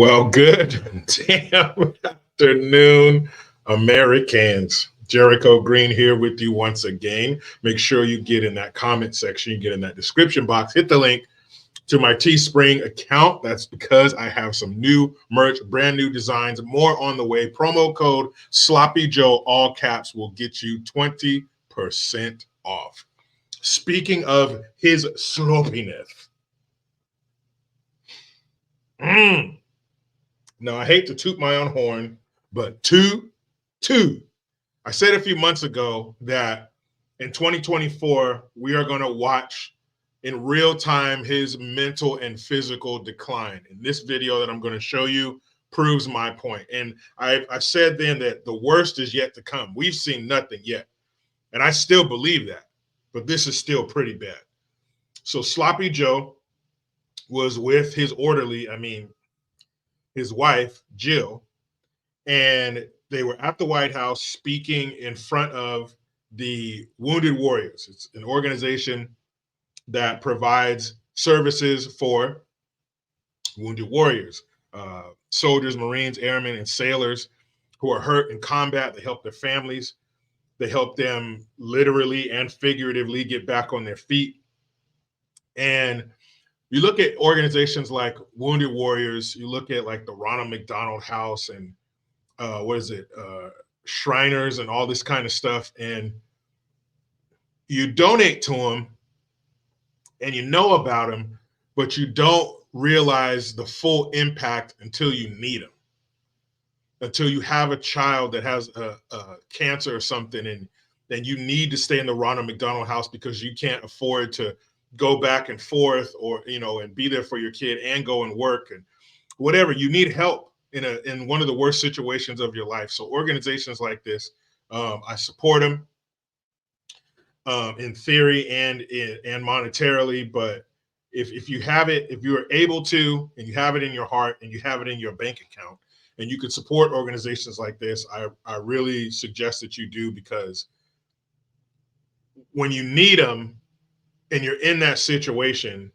Well, good damn afternoon, Americans. Jericho Green here with you once again. Make sure you get in that comment section, you get in that description box, hit the link to my Teespring account. That's because I have some new merch, brand new designs, more on the way. Promo code Sloppy Joe, all caps, will get you 20% off. Speaking of his sloppiness. Now, I hate to toot my own horn, but I said a few months ago that in 2024, we are going to watch in real time his mental and physical decline. And this video that I'm going to show you proves my point. And I said then that the worst is yet to come. We've seen nothing yet. And I still believe that. But this is still pretty bad. So Sloppy Joe was with his orderly, his wife, Jill, and they were at the White House speaking in front of the Wounded Warriors. It's an organization that provides services for wounded warriors, soldiers, Marines, airmen, and sailors who are hurt in combat. They help their families. They help them literally and figuratively get back on their feet. And you look at organizations like Wounded Warriors, you look at like the Ronald McDonald House and Shriners and all this kind of stuff, and you donate to them and you know about them, but you don't realize the full impact until you need them, until you have a child that has a cancer or something, and then you need to stay in the Ronald McDonald House because you can't afford to go back and forth or, and be there for your kid and go and work and whatever. You need help in one of the worst situations of your life. So organizations like this, I support them in theory and monetarily. But if you have it, if you are able to, and you have it in your heart and you have it in your bank account, and you could support organizations like this, I really suggest that you do, because when you need them and you're in that situation,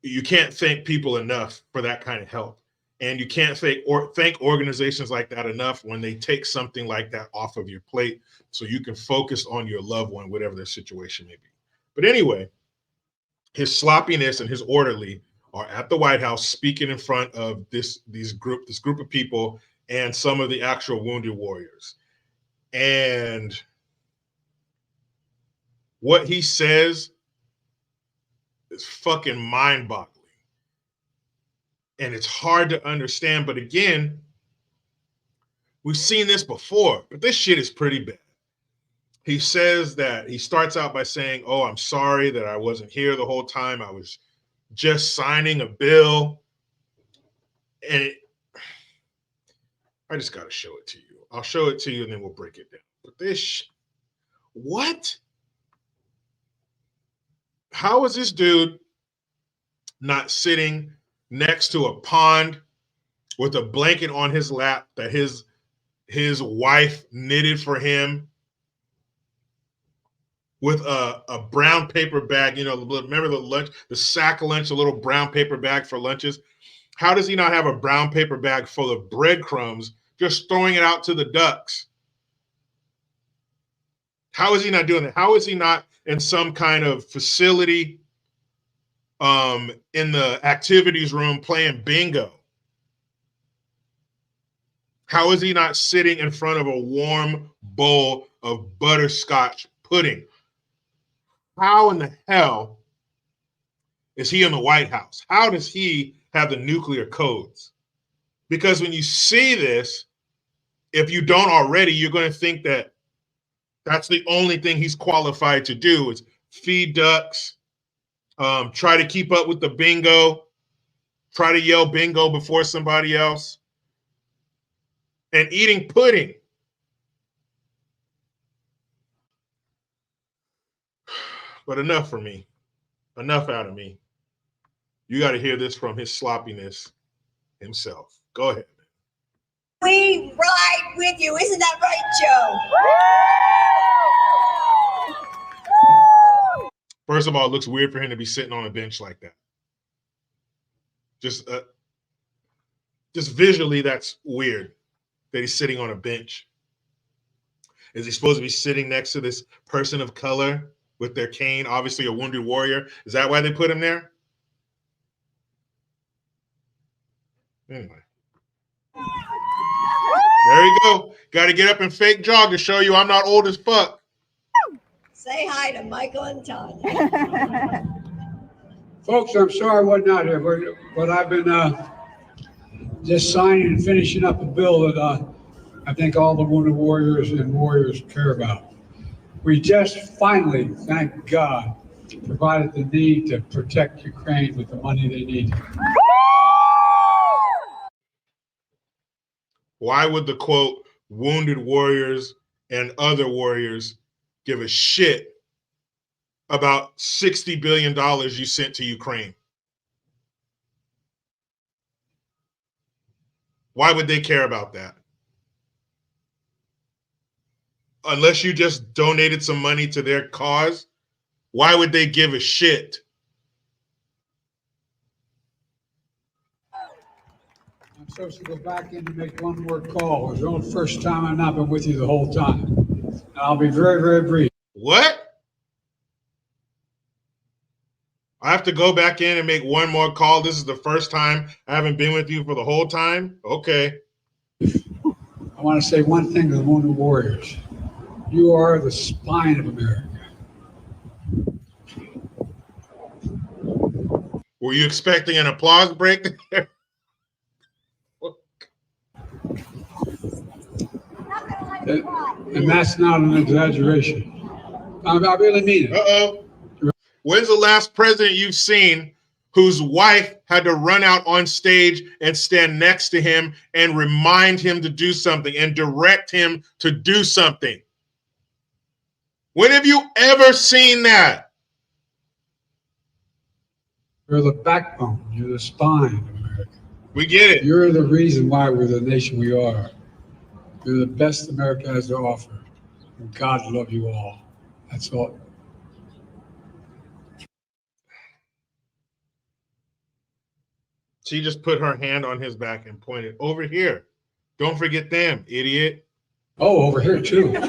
you can't thank people enough for that kind of help. And you can't thank organizations like that enough when they take something like that off of your plate so you can focus on your loved one, whatever their situation may be. But anyway, his sloppiness and his orderly are at the White House speaking in front of this group of people and some of the actual wounded warriors. And what he says is fucking mind-boggling. And it's hard to understand. But again, we've seen this before, but this shit is pretty bad. He says that he starts out by saying, "Oh, I'm sorry that I wasn't here the whole time. I was just signing a bill." And I just got to show it to you. I'll show it to you and then we'll break it down. But what? How is this dude not sitting next to a pond with a blanket on his lap that his wife knitted for him, with a brown paper bag? Remember the sack lunch, a little brown paper bag for lunches? How does he not have a brown paper bag full of breadcrumbs, just throwing it out to the ducks? How is he not doing that? How is he not in some kind of facility in the activities room playing bingo? How is he not sitting in front of a warm bowl of butterscotch pudding? How in the hell is he in the White House? How does he have the nuclear codes? Because when you see this, if you don't already, you're going to think that that's the only thing he's qualified to do is feed ducks, try to keep up with the bingo, try to yell bingo before somebody else, and eating pudding. But enough for me. Enough out of me. You got to hear this from his sloppiness himself. Go ahead, man. We ride with you. Isn't that right, Joe? First of all, it looks weird for him to be sitting on a bench like that. Just Just visually, that's weird that he's sitting on a bench. Is he supposed to be sitting next to this person of color with their cane, obviously a wounded warrior? Is that why they put him there? Anyway. There you go. Got to get up and fake jog to show you I'm not old as fuck. Say hi to Michael and Tanya. Folks, I'm sorry I wasn't out here, but I've been just signing and finishing up a bill that I think all the wounded warriors and warriors care about. We just finally, thank God, provided the need to protect Ukraine with the money they need. Why would the quote, wounded warriors and other warriors give a shit about $60 billion you sent to Ukraine? Why would they care about that? Unless you just donated some money to their cause, why would they give a shit? I'm supposed to go back in to make one more call. It's the only first time I've not been with you the whole time. And I'll be very, very brief. What? I have to go back in and make one more call. This is the first time I haven't been with you for the whole time? Okay. I want to say one thing to the wounded warriors. You are the spine of America. Were you expecting an applause break there? And that's not an exaggeration. I really mean it. Uh-oh. When's the last president you've seen whose wife had to run out on stage and stand next to him and remind him to do something and direct him to do something? When have you ever seen that? You're the backbone. You're the spine of America. We get it. You're the reason why we're the nation we are. You're the best America has to offer. And God love you all. That's all. She just put her hand on his back and pointed over here. Don't forget them, idiot. Oh, over here too. Well,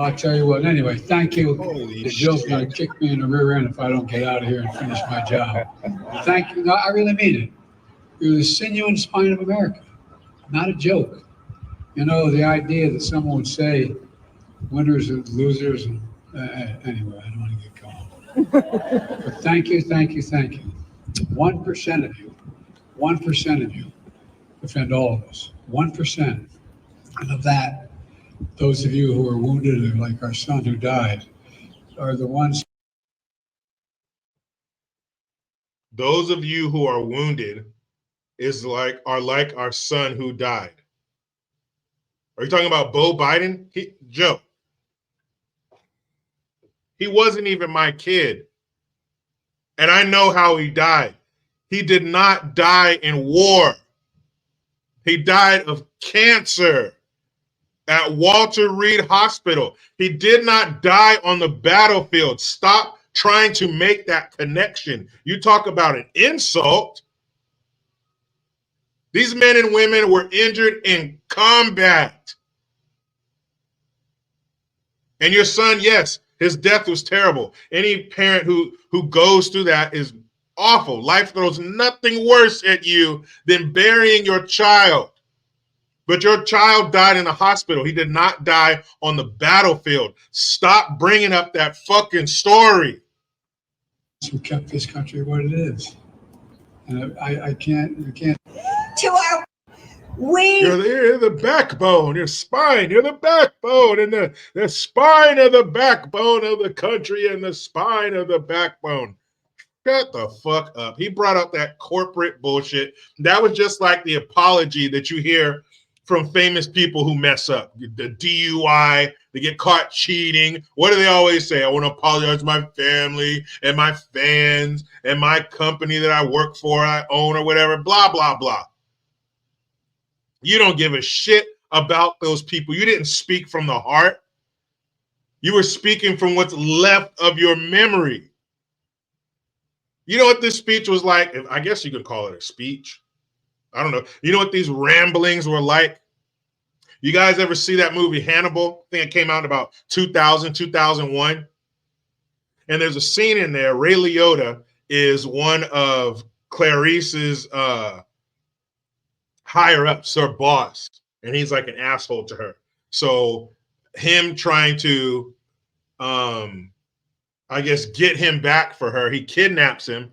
I'll tell you what. Anyway, thank you. Jill's going to kick me in the rear end if I don't get out of here and finish my job. Thank you. No, I really mean it. You're the sinew and spine of America. Not a joke. You know, the idea that someone would say winners and losers. And, anyway, I don't want to get going. But thank you, thank you, thank you. 1% of you, 1% of you defend all of us. 1%. And of that, those of you who are wounded, like our son who died, are the ones. Those of you who are wounded are like our son who died. Are you talking about Beau Biden? Joe, he wasn't even my kid. And I know how he died. He did not die in war. He died of cancer at Walter Reed Hospital. He did not die on the battlefield. Stop trying to make that connection. You talk about an insult. These men and women were injured in combat. And your son, yes, his death was terrible. Any parent who goes through that is awful. Life throws nothing worse at you than burying your child. But your child died in a hospital. He did not die on the battlefield. Stop bringing up that fucking story. Who kept this country what it is. And I can't. To our You're the backbone, your spine. You're the backbone and the spine of the backbone of the country and the spine of the backbone. Shut the fuck up. He brought up that corporate bullshit. That was just like the apology that you hear from famous people who mess up. The DUI, they get caught cheating. What do they always say? I want to apologize to my family and my fans and my company that I work for, I own or whatever, blah, blah, blah. You don't give a shit about those people. You didn't speak from the heart. You were speaking from what's left of your memory. You know what this speech was like? I guess you could call it a speech. I don't know. You know what these ramblings were like? You guys ever see that movie Hannibal? I think it came out in about 2000, 2001. And there's a scene in there. Ray Liotta is one of Clarice's higher ups, her boss, and he's like an asshole to her. So him trying to, I guess, get him back for her, he kidnaps him,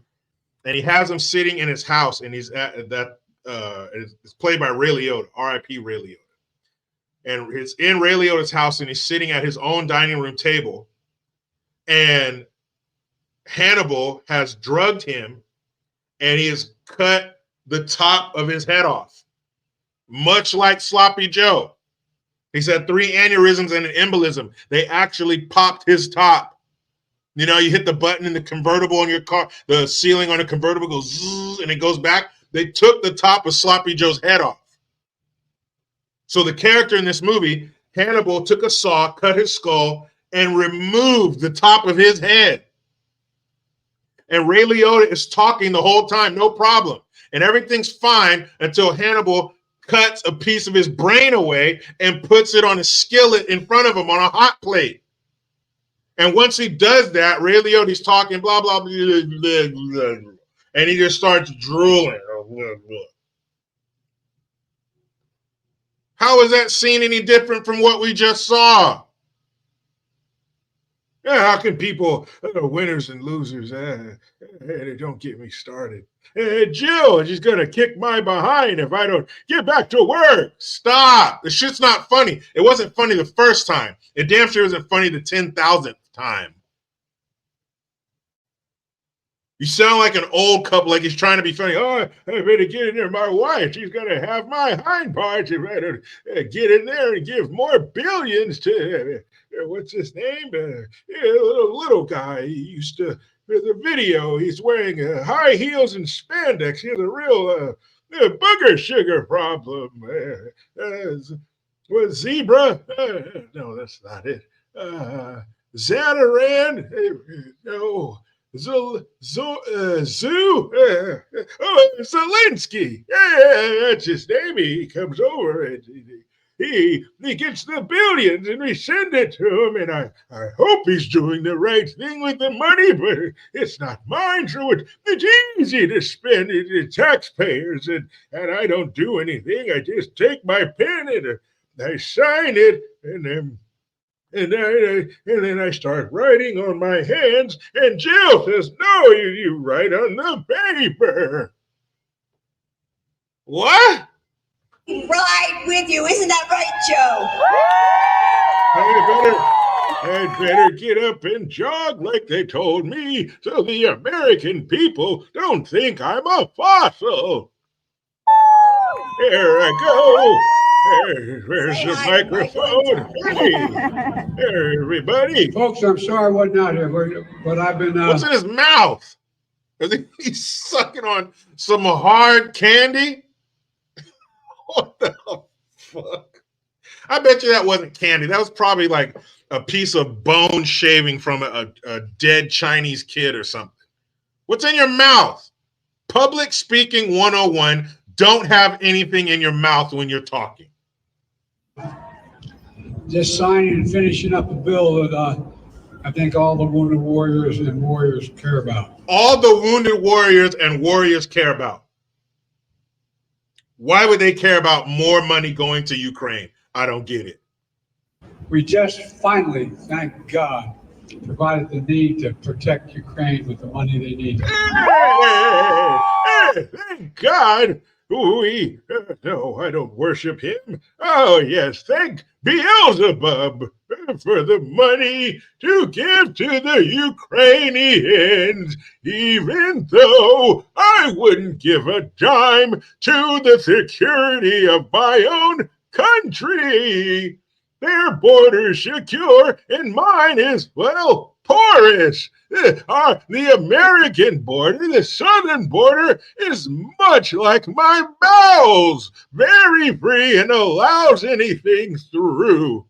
and he has him sitting in his house, and he's at that. It's played by Ray Liotta, R.I.P. Ray Liotta, and it's in Ray Liotta's house, and he's sitting at his own dining room table, and Hannibal has drugged him, and he has cut the top of his head off, much like Sloppy Joe. He's had 3 aneurysms and an embolism. They actually popped his top. You know, you hit the button in the convertible in your car, the ceiling on the convertible goes zzz, and it goes back. They took the top of Sloppy Joe's head off. So the character in this movie, Hannibal, took a saw, cut his skull, and removed the top of his head. And Ray Liotta is talking the whole time, no problem. And everything's fine until Hannibal cuts a piece of his brain away and puts it on a skillet in front of him on a hot plate. And once he does that, Ray Liotta's talking, blah, blah, blah, blah, blah, blah, and he just starts drooling. How is that scene any different from what we just saw? Yeah, how can people, winners and losers, don't get me started. Jill, she's going to kick my behind if I don't get back to work. Stop. The shit's not funny. It wasn't funny the first time. It damn sure wasn't funny the 10,000th time. You sound like an old couple, like he's trying to be funny. Oh, I better get in there. My wife, she's going to have my hind parts. You better get in there and give more billions to, what's his name? Little guy. He used to, the video, he's wearing high heels and spandex. He has a real booger sugar problem. What, zebra? No, that's not it. Zataran? No. Zelensky. Yeah, that's his name. He comes over and he gets the billions and we send it to him. And I hope he's doing the right thing with the money, but it's not mine. So it's easy to spend it. It's taxpayers. And I don't do anything. I just take my pen and I sign it and then I start writing on my hands, and Jill says, no, you write on the paper. What? Right with you. Isn't that right, Joe? I'd better get up and jog like they told me so the American people don't think I'm a fossil. There I go. Where's the microphone? Hey, everybody. Folks, I'm sorry I wasn't out here, but I've been... What's in his mouth? He's sucking on some hard candy? What the fuck? I bet you that wasn't candy. That was probably like a piece of bone shaving from a dead Chinese kid or something. What's in your mouth? Public speaking 101. Don't have anything in your mouth when you're talking. Just signing and finishing up a bill that I think all the wounded warriors and warriors care about. All the wounded warriors and warriors care about. Why would they care about more money going to Ukraine? I don't get it. We just finally, thank God, provided the need to protect Ukraine with the money they need. Hey, thank God. No, I don't worship him. Oh, yes, thank Beelzebub for the money to give to the Ukrainians, even though I wouldn't give a dime to the security of my own country. Their border's secure and mine is, well, porous. The American border, the southern border, is much like my bowels, very free and allows anything through.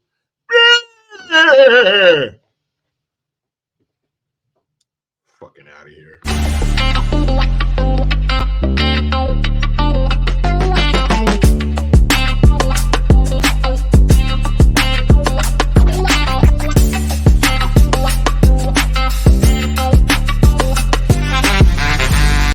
Fucking out of here.